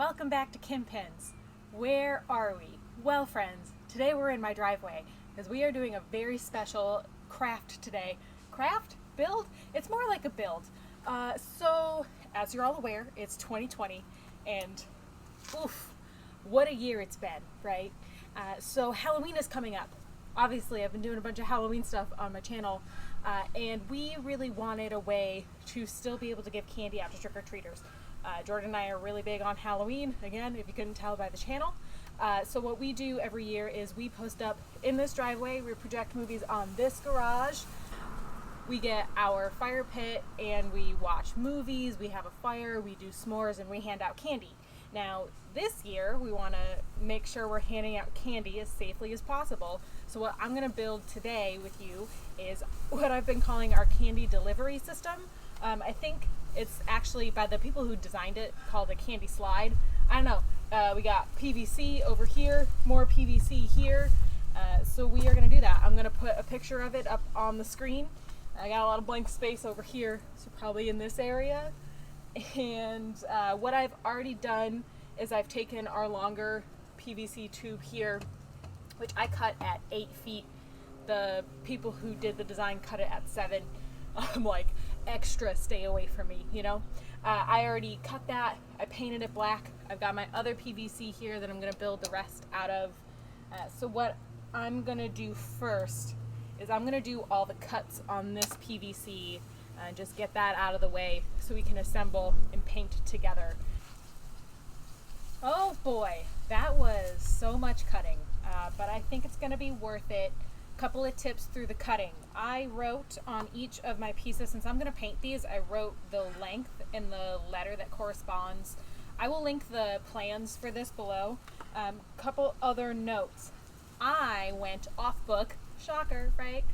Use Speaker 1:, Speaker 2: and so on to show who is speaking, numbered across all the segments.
Speaker 1: Welcome back to Kim Pins. Where are we? Well, friends, today we're in my driveway because we are doing a very special craft today. Craft? Build? It's more like a build. So, as you're all aware, it's 2020 and oof, what a year it's been, right? So Halloween is coming up. Obviously, I've been doing a bunch of Halloween stuff on my channel, and we really wanted a way to still be able to give candy out to trick-or-treaters. Jordan and I are really big on Halloween, again, if you couldn't tell by the channel. So what we do every year is we post up in this driveway, we project movies on this garage, we get our fire pit and we watch movies, we have a fire, we do s'mores, and we hand out candy. Now, this year, we want to make sure we're handing out candy as safely as possible. So what I'm going to build today with you is what I've been calling our candy delivery system. I think it's actually, by the people who designed it, called a candy slide. I don't know. We got PVC over here, more PVC here. So we are going to do that. I'm going to put a picture of it up on the screen. I got a lot of blank space over here, so probably in this area. And what I've already done is I've taken our longer PVC tube here, which I cut at 8 feet. The people who did the design cut it at 7. I'm like, extra stay away from me, you know? I already cut that. I painted it black. I've got my other PVC here that I'm going to build the rest out of. So what I'm going to do first is I'm going to do all the cuts on this PVC and just get that out of the way so we can assemble and paint together. Oh boy, that was so much cutting, but I think it's going to be worth it. Couple of tips through the cutting. I wrote on each of my pieces, since I'm going to paint these, I wrote the length in the letter that corresponds. I will link the plans for this below. Couple other notes. I went off book, shocker, right?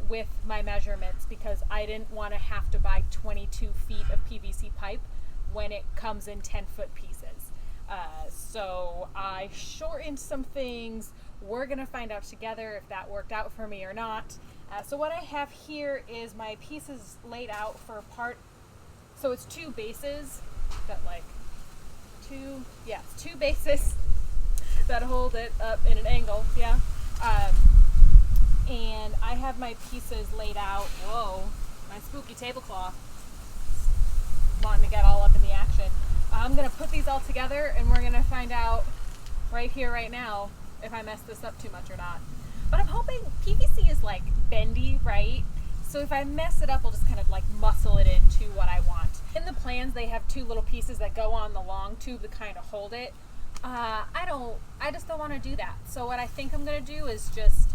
Speaker 1: With my measurements because I didn't want to have to buy 22 feet of PVC pipe when it comes in 10-foot pieces. So I shortened some things. We're going to find out together if that worked out for me or not. So what I have here is my pieces laid out for part. So it's two bases that two bases that hold it up in an angle, yeah. And I have my pieces laid out. Whoa, my spooky tablecloth. Wanting to get all up in the action. I'm going to put these all together and we're going to find out right here, right now, if I mess this up too much or not. But I'm hoping PVC is like bendy, right? So if I mess it up, I'll just kind of like muscle it into what I want. In the plans, they have two little pieces that go on the long tube to kind of hold it. I just don't want to do that. So what I think I'm going to do is just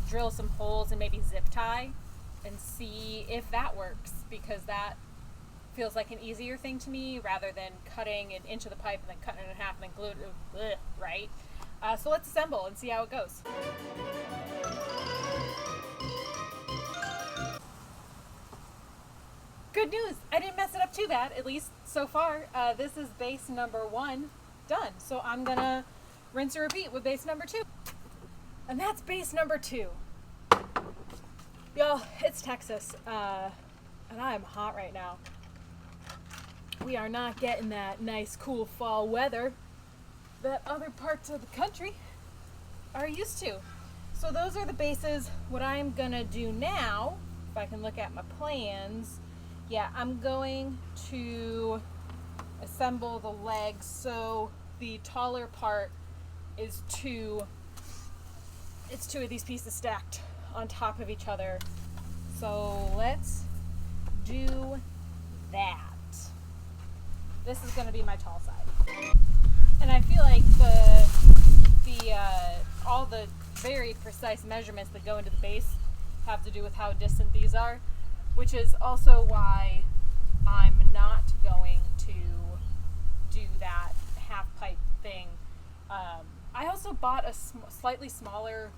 Speaker 1: drill some holes and maybe zip tie and see if that works, because that feels like an easier thing to me rather than cutting an inch of the pipe and then cutting it in half and then glue it, right? So let's assemble and see how it goes. Good news, I didn't mess it up too bad, at least so far. This is base number 1 done. So I'm gonna rinse and repeat with base number 2. And that's base number 2. Y'all, it's Texas, and I am hot right now. We are not getting that nice, cool fall weather that other parts of the country are used to. So those are the bases. What I'm gonna do now, if I can look at my plans, yeah, I'm going to assemble the legs. So the taller part is it's two of these pieces stacked on top of each other. So let's do that. This is going to be my tall side. And I feel like all the very precise measurements that go into the base have to do with how distant these are, which is also why I'm not going to do that half pipe thing. I also bought a slightly smaller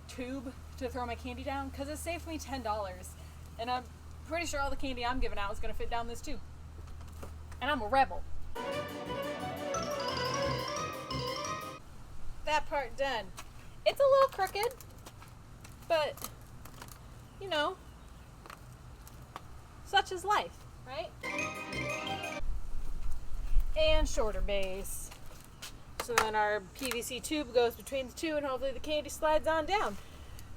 Speaker 1: tube to throw my candy down because it saved me $10, and I'm pretty sure all the candy I'm giving out is going to fit down this tube. And I'm a rebel. That part done. It's a little crooked, but you know, such is life, right? and shorter base. So then our PVC tube goes between the two and hopefully the candy slides on down.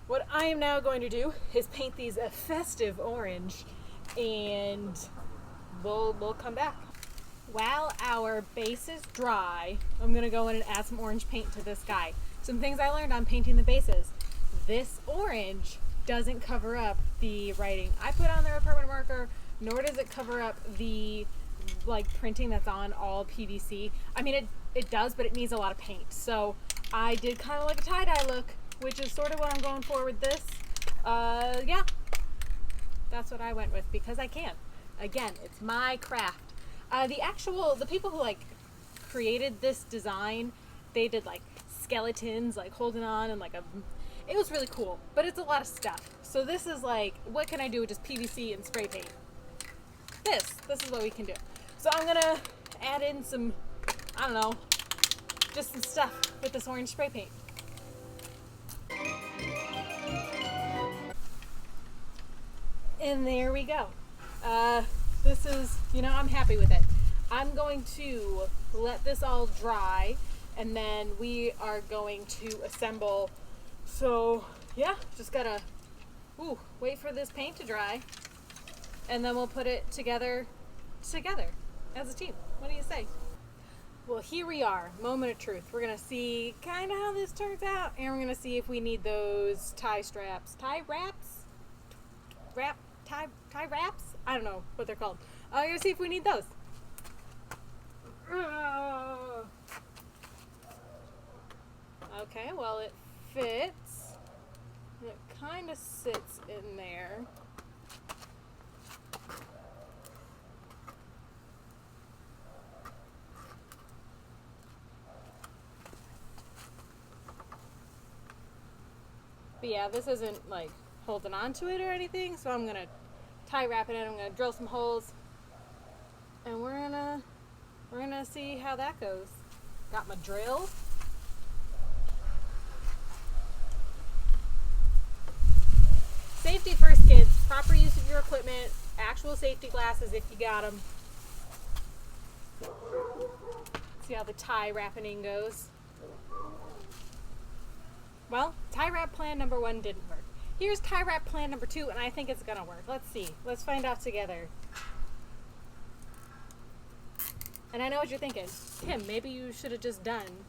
Speaker 1: What I am now going to do is paint these a festive orange, and we'll come back. While our base is dry, I'm going to go in and add some orange paint to this guy. Some things I learned on painting the bases. This orange doesn't cover up the writing I put on there with permanent marker, nor does it cover up the printing that's on all PVC. I mean, it does, but it needs a lot of paint. So I did kind of like a tie-dye look, which is sort of what I'm going for with this. Yeah, that's what I went with because I can. Again, it's my craft. The people who created this design, they did skeletons holding on and it was really cool, but it's a lot of stuff. So this is what can I do with just PVC and spray paint? This is what we can do. So I'm gonna add in some, I don't know, just some stuff with this orange spray paint. And there we go. This is, I'm happy with it. I'm going to let this all dry and then we are going to assemble. So yeah, just gotta wait for this paint to dry and then we'll put it together as a team. What do you say? Well, here we are, moment of truth. We're gonna see kind of how this turns out, and we're gonna see if we need those tie wraps. I don't know what they're called. We're gonna see if we need those. Okay, well it fits. It kind of sits in there. But yeah, this isn't holding on to it or anything, so I'm gonna tie wrap it in. I'm gonna drill some holes, and we're gonna see how that goes. Got my drill. Safety first, kids. Proper use of your equipment. Actual safety glasses if you got them. See how the tie wrapping goes. Well, tie wrap plan number 1 didn't work. Here's tie wrap plan number 2, and I think it's gonna work. Let's see. Let's find out together. And I know what you're thinking. Kim, maybe you should have just done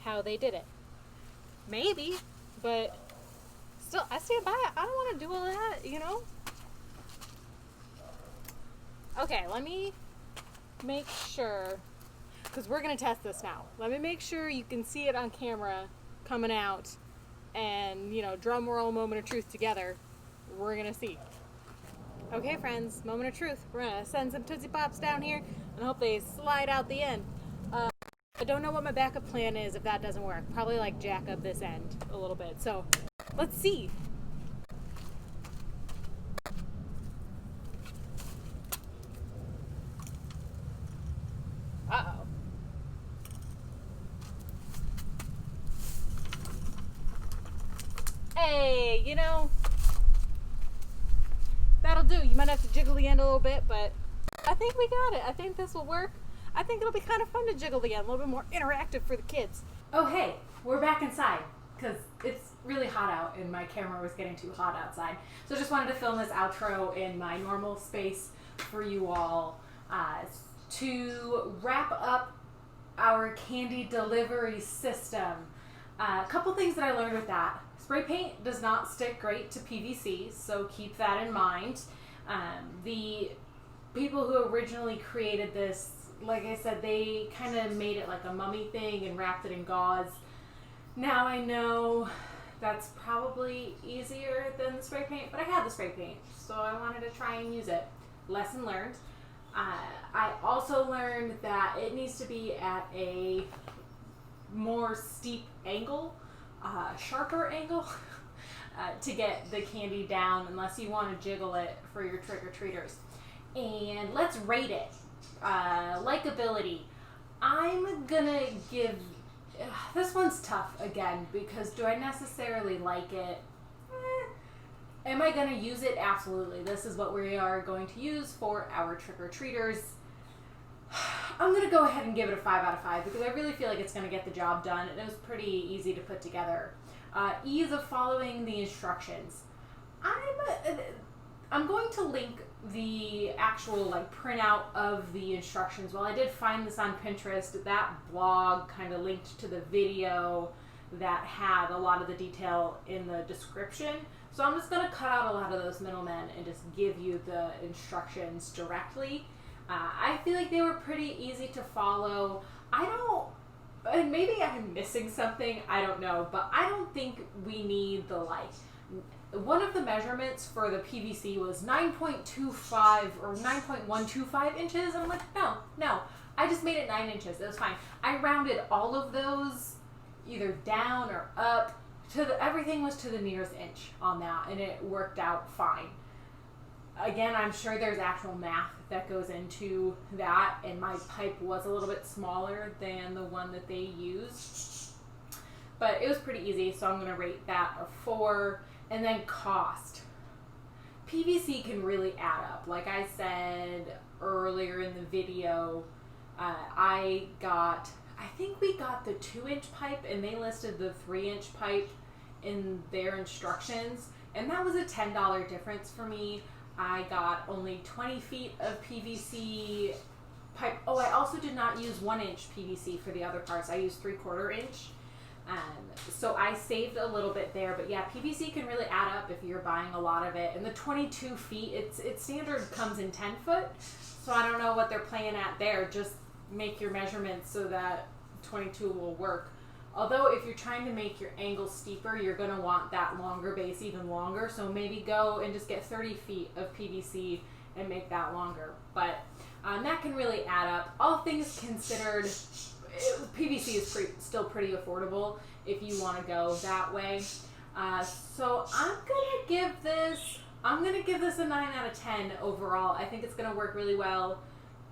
Speaker 1: how they did it. Maybe, but still, I stand by it. I don't want to do all that, Okay, let me make sure, because we're gonna test this now. Let me make sure you can see it on camera coming out. And, drum roll, moment of truth together. We're going to see. Okay, friends, moment of truth. We're going to send some Tootsie Pops down here and hope they slide out the end. I don't know what my backup plan is if that doesn't work. Probably jack up this end a little bit. So, let's see. Uh-oh. Hey, that'll do. You might have to jiggle the end a little bit, but I think we got it. I think this will work. I think it'll be kind of fun to jiggle the end, a little bit more interactive for the kids. Oh, hey, we're back inside because it's really hot out and my camera was getting too hot outside. So I just wanted to film this outro in my normal space for you all to wrap up our candy delivery system. A couple things that I learned with that. Spray paint does not stick great to PVC, so keep that in mind. The people who originally created this, like I said, they kind of made it like a mummy thing and wrapped it in gauze. Now I know that's probably easier than the spray paint, but I had the spray paint, so I wanted to try and use it. Lesson learned. I also learned that it needs to be at a more steep angle, sharper angle, to get the candy down unless you want to jiggle it for your trick-or-treaters. And let's rate it. Likability. I'm gonna give... this one's tough again because do I necessarily like it? Am I going to use it? Absolutely. This is what we are going to use for our trick-or-treaters. I'm going to go ahead and give it a 5 out of 5 because I really feel like it's going to get the job done, and it was pretty easy to put together. Ease of following the instructions. I'm going to link the actual like printout of the instructions. Well, I did find this on Pinterest. That blog kind of linked to the video that had a lot of the detail in the description. So I'm just going to cut out a lot of those middlemen and just give you the instructions directly. I feel like they were pretty easy to follow. And maybe I'm missing something, I don't know, but I don't think we need the like, one of the measurements for the PVC was 9.25 or 9.125 inches. I'm like, no, I just made it 9 inches. It was fine. I rounded all of those either down or up everything was to the nearest inch on that, and it worked out fine. Again, I'm sure there's actual math that goes into that, and my pipe was a little bit smaller than the one that they used. But it was pretty easy, so I'm going to rate that a 4. And then cost. PVC can really add up. Like I said earlier in the video, I think we got the 2-inch pipe, and they listed the 3-inch pipe in their instructions, and that was a $10 difference for me. I got only 20 feet of PVC pipe. Oh, I also did not use 1-inch PVC for the other parts. I used 3/4 inch. So I saved a little bit there, but yeah, PVC can really add up if you're buying a lot of it. And the 22 feet, it's standard comes in 10 foot. So I don't know what they're playing at there. Just make your measurements so that 22 will work. Although if you're trying to make your angle steeper, you're going to want that longer base even longer. So maybe go and just get 30 feet of PVC and make that longer. But that can really add up. All things considered, PVC is still pretty affordable if you want to go that way. So I'm gonna give this a 9 out of 10 overall. I think it's gonna work really well.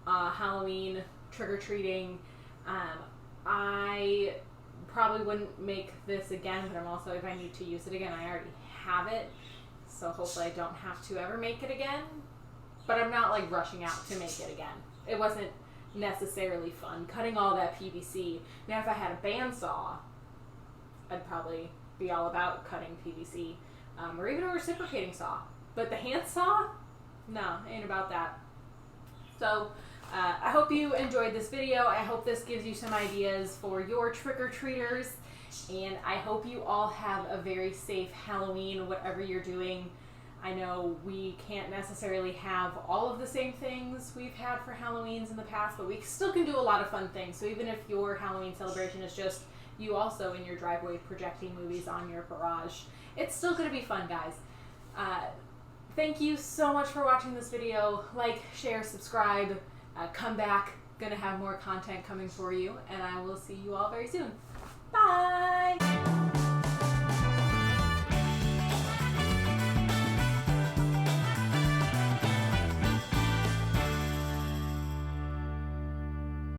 Speaker 1: Halloween, trick-or-treating. I probably wouldn't make this again, but I'm also, if I need to use it again, I already have it. So hopefully I don't have to ever make it again. But I'm not like rushing out to make it again. It wasn't necessarily fun cutting all that PVC. Now if I had a bandsaw, I'd probably be all about cutting PVC, or even a reciprocating saw. But the hand saw, no, ain't about that. So I hope you enjoyed this video. I hope this gives you some ideas for your trick-or-treaters, and I hope you all have a very safe Halloween, whatever you're doing. I know we can't necessarily have all of the same things we've had for Halloweens in the past, but we still can do a lot of fun things. So even if your Halloween celebration is just you also in your driveway projecting movies on your garage, it's still going to be fun, guys. Thank you so much for watching this video. Like, share, subscribe, come back. Gonna have more content coming for you, and I will see you all very soon. Bye!